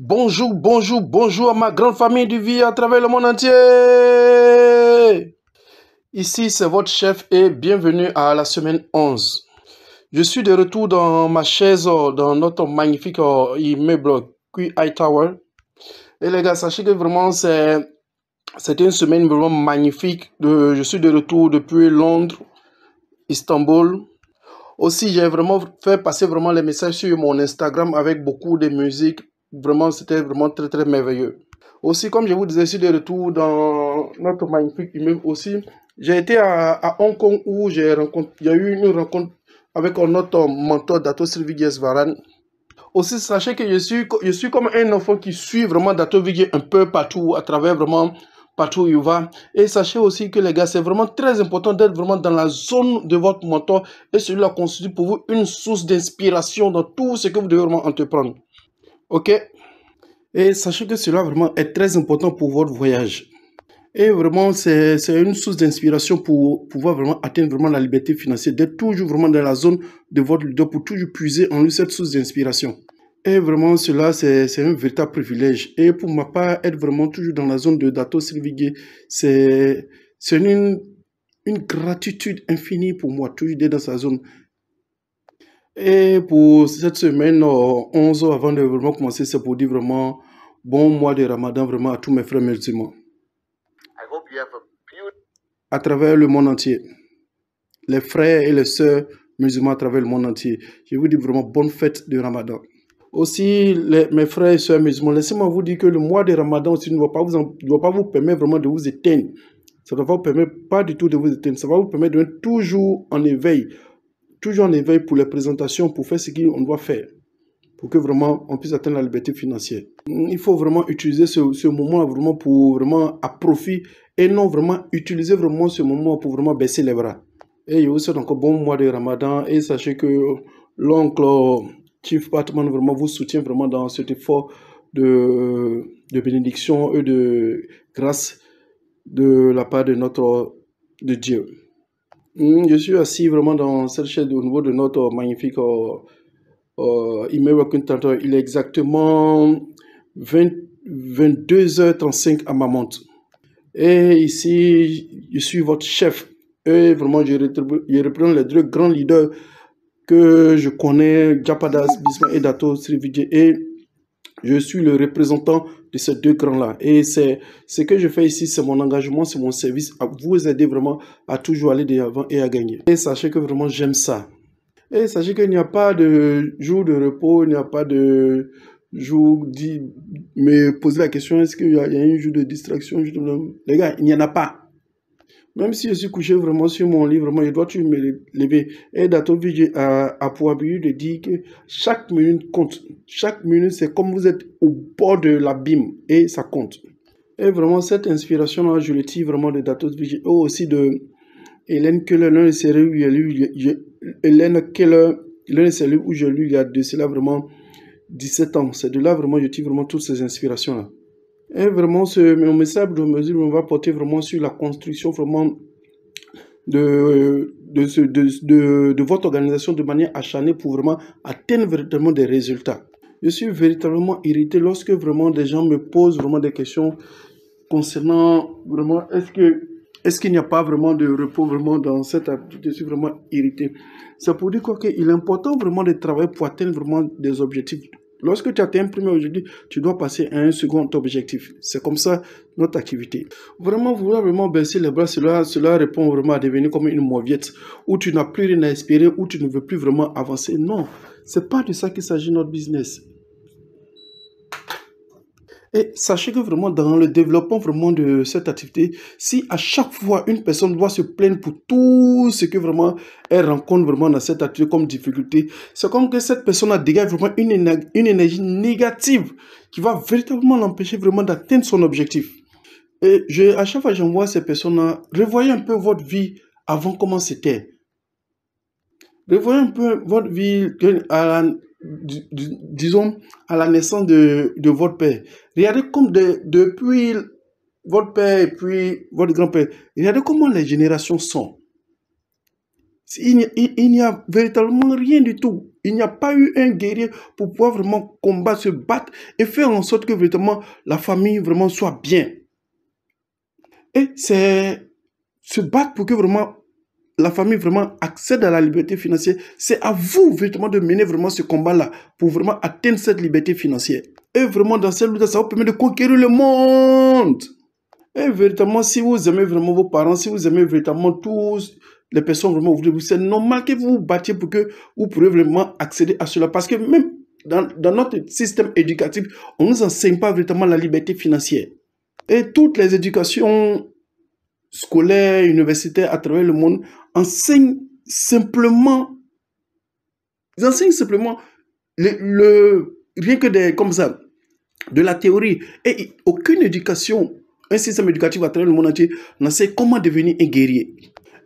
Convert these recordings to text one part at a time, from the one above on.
Bonjour, bonjour, bonjour à ma grande famille du vie à travers le monde entier. Ici, c'est votre chef et bienvenue à la semaine 11. Je suis de retour dans ma chaise, dans notre magnifique immeuble QI Tower. Et les gars, sachez que vraiment, c'était une semaine vraiment magnifique. Je suis de retour depuis Londres, Istanbul. Aussi, j'ai vraiment fait passer vraiment les messages sur mon Instagram avec beaucoup de musique. Vraiment, c'était vraiment très, très merveilleux. Aussi, comme je vous disais, je suis de retour dans notre magnifique immeuble aussi. J'ai été à Hong Kong où il y a eu une rencontre avec notre mentor Dato Sylvie Varan. Aussi, sachez que je suis comme un enfant qui suit vraiment Dato Viguier un peu partout, à travers vraiment partout où il va. Et sachez aussi que les gars, c'est vraiment très important d'être vraiment dans la zone de votre mentor et cela constitue pour vous une source d'inspiration dans tout ce que vous devez vraiment entreprendre. Ok? Et sachez que cela vraiment est très important pour votre voyage. Et vraiment, c'est une source d'inspiration pour pouvoir vraiment atteindre vraiment la liberté financière, d'être toujours vraiment dans la zone de votre leader pour toujours puiser en lui cette source d'inspiration. Et vraiment, cela, c'est un véritable privilège. Et pour ma part, être vraiment toujours dans la zone de Dato Sylvie, c'est une gratitude infinie pour moi, toujours d'être dans sa zone. Et pour cette semaine, 11 avant de vraiment commencer, c'est pour dire vraiment bon mois de Ramadan vraiment à tous mes frères musulmans. À travers le monde entier. Les frères et les sœurs musulmans à travers le monde entier. Je vous dis vraiment bonne fête de Ramadan. Aussi, mes frères et sœurs musulmans, laissez-moi vous dire que le mois de Ramadan aussi ne va pas vous permettre vraiment de vous éteindre. Ça ne va pas vous permettre pas du tout de vous éteindre. Ça va vous permettre d'être toujours en éveil. Toujours en éveil pour les présentations, pour faire ce qu'on doit faire. Pour que vraiment on puisse atteindre la liberté financière. Il faut vraiment utiliser ce moment vraiment pour vraiment à profit et non vraiment utiliser vraiment ce moment pour vraiment baisser les bras. Et il y a aussi donc un bon mois de Ramadan et sachez que l'oncle Chief Batman vraiment vous soutient vraiment dans cet effort de bénédiction et de grâce de la part de de Dieu. Je suis assis vraiment dans cette chaise au niveau de notre magnifique immeuble Quintanton. Il est exactement 22h35 à ma montre. Et ici, je suis votre chef. Et vraiment, je reprends les deux grands leaders que je connais, Japadas, Bisma et Dato Srividje. Et je suis le représentant de ces deux grands-là. Et c'est ce que je fais ici, c'est mon engagement, c'est mon service à vous aider vraiment à toujours aller de l'avant et à gagner. Et sachez que vraiment, j'aime ça. Et sachez qu'il n'y a pas de jour de repos, il n'y a pas de jour dit, me poser la question, est-ce qu'il y a un jour de distraction? Les gars, il n'y en a pas. Même si je suis couché vraiment sur mon lit, vraiment, je dois toujours me lever. Et Dato Viguier a pour habitude de dire que chaque minute compte. Chaque minute, c'est comme vous êtes au bord de l'abîme et ça compte. Et vraiment, cette inspiration-là, je le tire vraiment de Dato Viguier, aussi de Hélène Keller, l'un de ses livres où Hélène Keller, l'un de ses livres où je lu il y a de cela vraiment 17 ans. C'est de là vraiment, je tire vraiment toutes ces inspirations-là. Et vraiment, mon message de mesure on va porter vraiment sur la construction vraiment de votre organisation de manière acharnée pour vraiment atteindre véritablement des résultats. Je suis véritablement irrité lorsque vraiment des gens me posent vraiment des questions concernant vraiment est-ce qu'il n'y a pas vraiment de repos vraiment dans cette activité. Je suis vraiment irrité. C'est pour dire quoi qu'il est important vraiment de travailler pour atteindre vraiment des objectifs. Lorsque tu atteins un premier objectif, tu dois passer à un second objectif. C'est comme ça notre activité. Vraiment, vouloir vraiment baisser les bras, cela répond vraiment à devenir comme une mauviette, où tu n'as plus rien à espérer, où tu ne veux plus vraiment avancer. Non, c'est pas de ça qu'il s'agit notre business. Et sachez que vraiment dans le développement vraiment de cette activité, si à chaque fois une personne doit se plaindre pour tout ce que vraiment elle rencontre vraiment dans cette activité comme difficulté, c'est comme que cette personne a dégagé vraiment une énergie négative qui va véritablement l'empêcher vraiment d'atteindre son objectif. Et à chaque fois que j'envoie ces personnes-là, revoyez un peu votre vie avant comment c'était. Revoyez un peu votre vie disons, à la naissance de votre père. Regardez comme depuis votre père et puis votre grand-père, regardez comment les générations sont. Il n'y a véritablement rien du tout. Il n'y a pas eu un guerrier pour pouvoir vraiment combattre, se battre et faire en sorte que véritablement la famille vraiment soit bien. Et c'est se battre pour que vraiment la famille vraiment accède à la liberté financière. C'est à vous véritablement de mener vraiment ce combat-là pour vraiment atteindre cette liberté financière. Et vraiment dans cette lutte, ça vous permet de conquérir le monde. Et véritablement, si vous aimez vraiment vos parents, si vous aimez véritablement tous les personnes vraiment autour de vous, c'est normal que vous vous battiez pour que vous pourriez vraiment accéder à cela. Parce que même dans notre système éducatif, on ne nous enseigne pas véritablement la liberté financière. Et toutes les éducations scolaires, universitaires à travers le monde enseignent simplement rien que comme ça, de la théorie. Et aucune éducation, un système éducatif à travers le monde entier n'enseigne comment devenir un guerrier.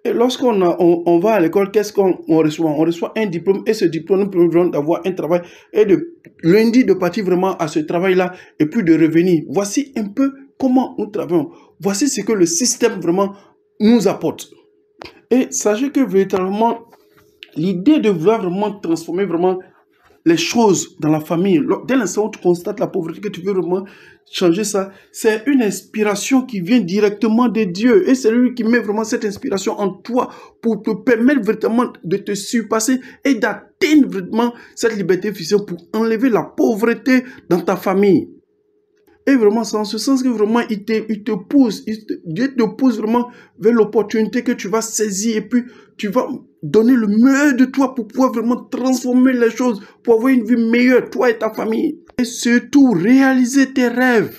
Et lorsqu'on on va à l'école, qu'est-ce qu'on reçoit? On reçoit un diplôme et ce diplôme nous permet d'avoir un travail et de lundi de partir vraiment à ce travail-là et puis de revenir. Voici un peu comment nous travaillons. Voici ce que le système vraiment nous apporte. Et sachez que véritablement, l'idée de vouloir vraiment transformer vraiment les choses dans la famille, dès l'instant où tu constates la pauvreté, que tu veux vraiment changer ça, c'est une inspiration qui vient directement de Dieu. Et c'est lui qui met vraiment cette inspiration en toi pour te permettre vraiment de te surpasser et d'atteindre vraiment cette liberté financière pour enlever la pauvreté dans ta famille. Et vraiment, c'est en ce sens que vraiment, Dieu te pousse vraiment vers l'opportunité que tu vas saisir et puis tu vas donner le meilleur de toi pour pouvoir vraiment transformer les choses, pour avoir une vie meilleure, toi et ta famille. Et surtout, réaliser tes rêves.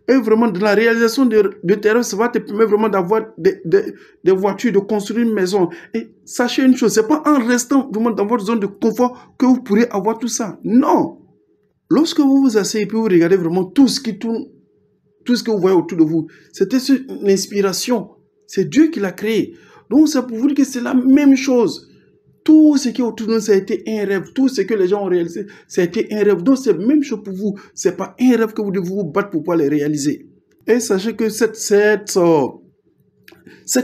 Et vraiment, dans la réalisation de tes rêves, ça va te permettre vraiment d'avoir des voitures, de construire une maison. Et sachez une chose, c'est pas en restant vraiment dans votre zone de confort que vous pourrez avoir tout ça. Non! Lorsque vous vous asseyez et puis vous regardez vraiment tout ce qui tourne, tout ce que vous voyez autour de vous, c'était une inspiration. C'est Dieu qui l'a créé. Donc, c'est pour vous dire que c'est la même chose. Tout ce qui est autour de nous, ça a été un rêve. Tout ce que les gens ont réalisé, ça a été un rêve. Donc, c'est la même chose pour vous. Ce n'est pas un rêve que vous devez vous battre pour pouvoir les réaliser. Et sachez que cette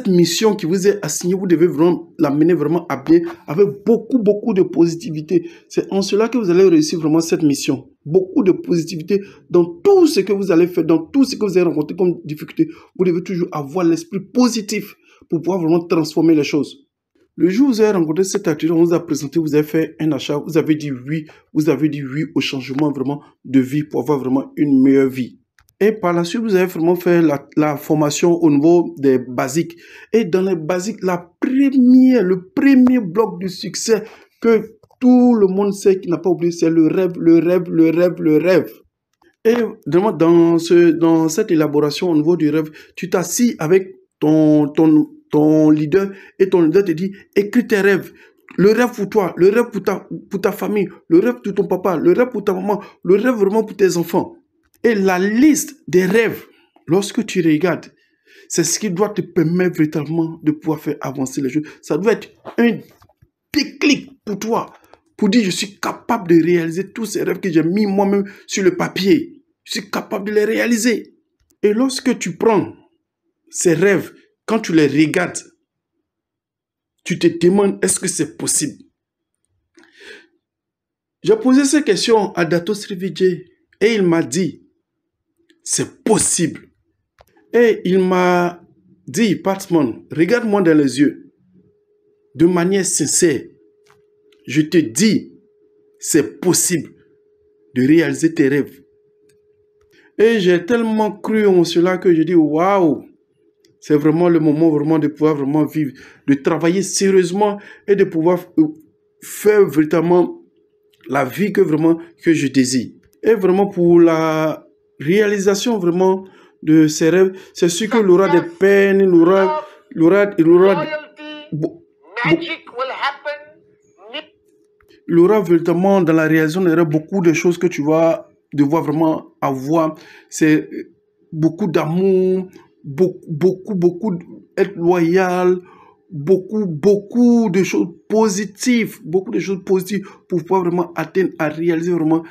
mission qui vous est assignée, vous devez vraiment la mener vraiment à bien avec beaucoup de positivité. C'est en cela que vous allez réussir vraiment cette mission. Beaucoup de positivité dans tout ce que vous allez faire, dans tout ce que vous allez rencontrer comme difficulté. Vous devez toujours avoir l'esprit positif pour pouvoir vraiment transformer les choses. Le jour où vous avez rencontré cette activité, on vous a présenté, vous avez fait un achat, vous avez dit oui au changement vraiment de vie pour avoir vraiment une meilleure vie. Et par la suite, vous avez vraiment fait la formation au niveau des basiques. Et dans les basiques, le premier bloc de succès que tout le monde sait qu'il n'a pas oublié, c'est le rêve. Et vraiment, dans cette élaboration au niveau du rêve, tu t'assis avec ton leader et ton leader te dit, écris tes rêves. Le rêve pour toi, le rêve pour ta famille, le rêve pour ton papa, le rêve pour ta maman, le rêve vraiment pour tes enfants. Et la liste des rêves, lorsque tu regardes, c'est ce qui doit te permettre véritablement de pouvoir faire avancer les choses. Ça doit être un déclic pour toi, pour dire je suis capable de réaliser tous ces rêves que j'ai mis moi-même sur le papier. Je suis capable de les réaliser. Et lorsque tu prends ces rêves, quand tu les regardes, tu te demandes est-ce que c'est possible? J'ai posé cette question à Dato Sri Vijay et il m'a dit c'est possible. Et il m'a dit, Patman, regarde-moi dans les yeux, de manière sincère. Je te dis, c'est possible de réaliser tes rêves. Et j'ai tellement cru en cela que je dis, waouh, c'est vraiment le moment vraiment de pouvoir vraiment vivre, de travailler sérieusement et de pouvoir faire véritablement la vie que je désire. Et vraiment pour la réalisation vraiment de ses rêves, c'est sûr qu'il aura des peines, il aura véritablement dans la réalisation des rêves beaucoup de choses que tu vas devoir vraiment avoir. C'est beaucoup d'amour, beaucoup être loyal, beaucoup de choses positives, pour pouvoir vraiment atteindre, à réaliser vraiment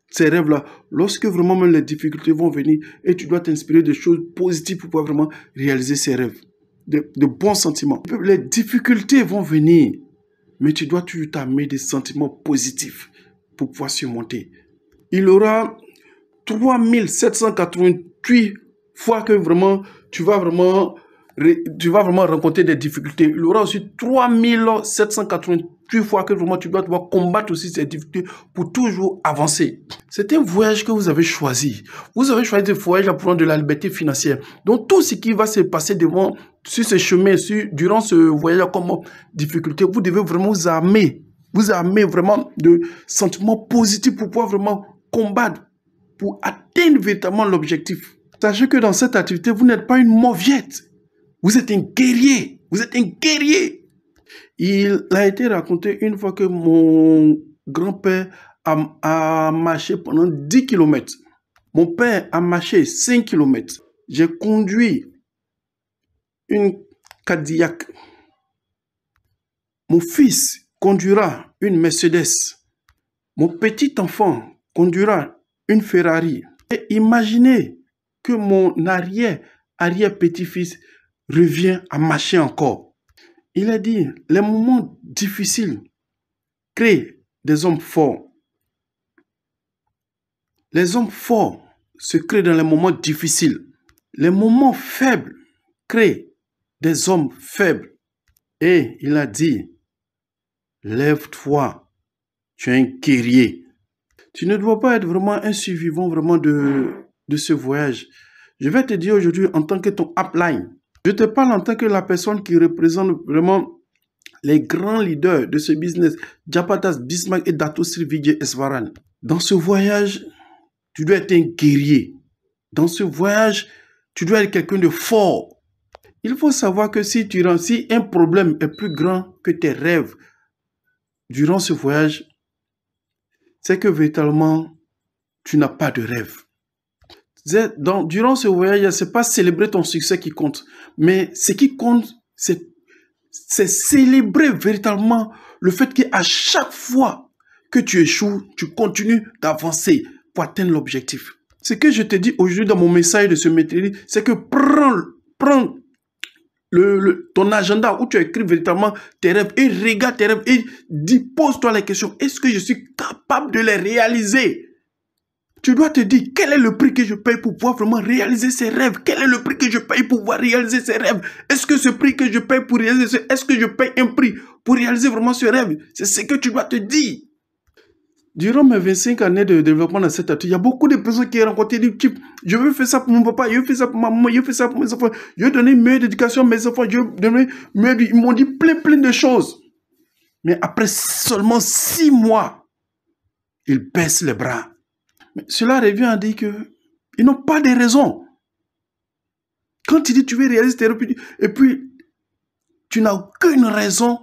ces rêves-là. Lorsque vraiment même les difficultés vont venir et tu dois t'inspirer de choses positives pour pouvoir vraiment réaliser ces rêves, de bons sentiments. Les difficultés vont venir, mais tu dois toujours t'amener des sentiments positifs pour pouvoir surmonter. Il aura 3788 fois que vraiment tu vas vraiment rencontrer des difficultés. Il y aura aussi 3788 fois que vraiment tu dois combattre aussi ces difficultés pour toujours avancer. C'est un voyage que vous avez choisi. Vous avez choisi ce voyage pour prendre de la liberté financière. Donc tout ce qui va se passer sur ce chemin, durant ce voyage comme difficulté, vous devez vraiment vous armer vraiment de sentiments positifs pour pouvoir vraiment combattre, pour atteindre véritablement l'objectif. Sachez que dans cette activité, vous n'êtes pas une mauviette. Vous êtes un guerrier. Vous êtes un guerrier. Il a été raconté une fois que mon grand-père a marché pendant 10 km. Mon père a marché 5 km. J'ai conduit une Cadillac. Mon fils conduira une Mercedes. Mon petit enfant conduira une Ferrari. Et imaginez que mon arrière-petit-fils revient à marcher encore. Il a dit, les moments difficiles créent des hommes forts. Les hommes forts se créent dans les moments difficiles. Les moments faibles créent des hommes faibles. Et il a dit, lève-toi, tu es un guerrier. Tu ne dois pas être vraiment un survivant vraiment de ce voyage. Je vais te dire aujourd'hui en tant que ton upline. Je te parle en tant que la personne qui représente vraiment les grands leaders de ce business, Japatas, Bismarck et Dato Sri Vijay Eswaran. Dans ce voyage, tu dois être un guerrier. Dans ce voyage, tu dois être quelqu'un de fort. Il faut savoir que si un problème est plus grand que tes rêves durant ce voyage, c'est que véritablement, tu n'as pas de rêve. Durant ce voyage, ce n'est pas célébrer ton succès qui compte, mais ce qui compte, c'est célébrer véritablement le fait qu'à chaque fois que tu échoues, tu continues d'avancer pour atteindre l'objectif. Ce que je te dis aujourd'hui dans mon message de ce mercredi, c'est que prends ton agenda où tu écris véritablement tes rêves et regarde tes rêves et pose-toi la question, est-ce que je suis capable de les réaliser? Tu dois te dire, quel est le prix que je paye pour pouvoir vraiment réaliser ces rêves? Quel est le prix que je paye pour pouvoir réaliser ces rêves? Est-ce que ce prix que je paye pour réaliser est-ce que je paye un prix pour réaliser vraiment ce rêve? C'est ce que tu dois te dire. Durant mes 25 années de développement dans cette activité, il y a beaucoup de personnes qui ont rencontré des types. Je veux faire ça pour mon papa, je veux faire ça pour ma maman, je veux faire ça pour mes enfants. Je veux donner une meilleure éducation à mes enfants, je veux donner meilleure... Ils m'ont dit plein de choses. Mais après seulement 6 mois, ils baissent les bras. Mais cela revient à dire qu'ils n'ont pas de raison. Quand tu dis que tu veux réaliser tes rêves, et puis tu n'as aucune raison,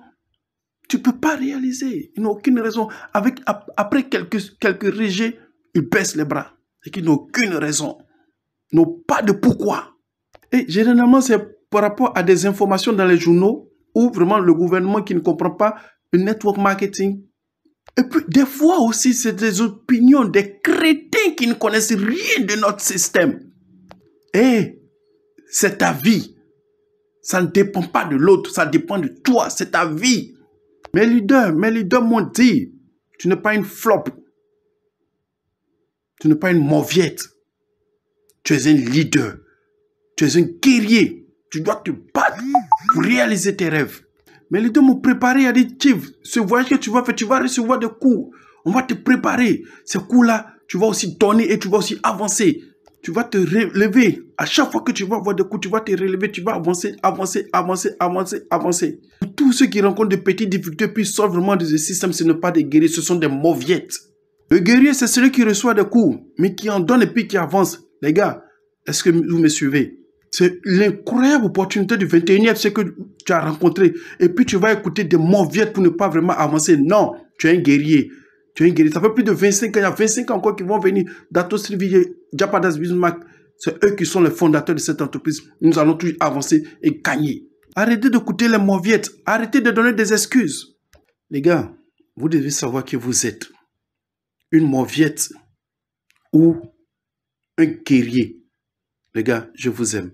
tu ne peux pas réaliser. Ils n'ont aucune raison. Après quelques rejets, ils baissent les bras. Et qu'ils n'ont aucune raison. Ils n'ont pas de pourquoi. Et généralement, c'est par rapport à des informations dans les journaux ou vraiment le gouvernement qui ne comprend pas le network marketing. Et puis, des fois aussi, c'est des opinions des crétins qui ne connaissent rien de notre système. Et c'est ta vie. Ça ne dépend pas de l'autre, ça dépend de toi, c'est ta vie. Mes leaders m'ont dit, tu n'es pas une flop. Tu n'es pas une mauviette. Tu es un leader. Tu es un guerrier. Tu dois te battre pour réaliser tes rêves. Mais les deux m'ont préparé à dire, ce voyage que tu vas faire, tu vas recevoir des coups. On va te préparer. Ces coups-là, tu vas aussi donner et tu vas aussi avancer. Tu vas te relever. À chaque fois que tu vas avoir des coups, tu vas te relever, tu vas avancer. Tous ceux qui rencontrent de petites difficultés puis sortent vraiment de ce système, ce ne sont pas des guerriers, ce sont des mauviettes. Le guerrier, c'est celui qui reçoit des coups, mais qui en donne et puis qui avance. Les gars, est-ce que vous me suivez? C'est l'incroyable opportunité du 21e siècle que tu as rencontré. Et puis tu vas écouter des mauviettes pour ne pas vraiment avancer. Non, tu es un guerrier. Tu es un guerrier. Ça fait plus de 25 ans. Il y a 25 ans encore qui vont venir. Dato Sri Vijay, Japatas, Bismarck. C'est eux qui sont les fondateurs de cette entreprise. Nous allons toujours avancer et gagner. Arrêtez d'écouter les mauviettes. Arrêtez de donner des excuses. Les gars, vous devez savoir qui vous êtes. Une mauviette ou un guerrier. Les gars, je vous aime.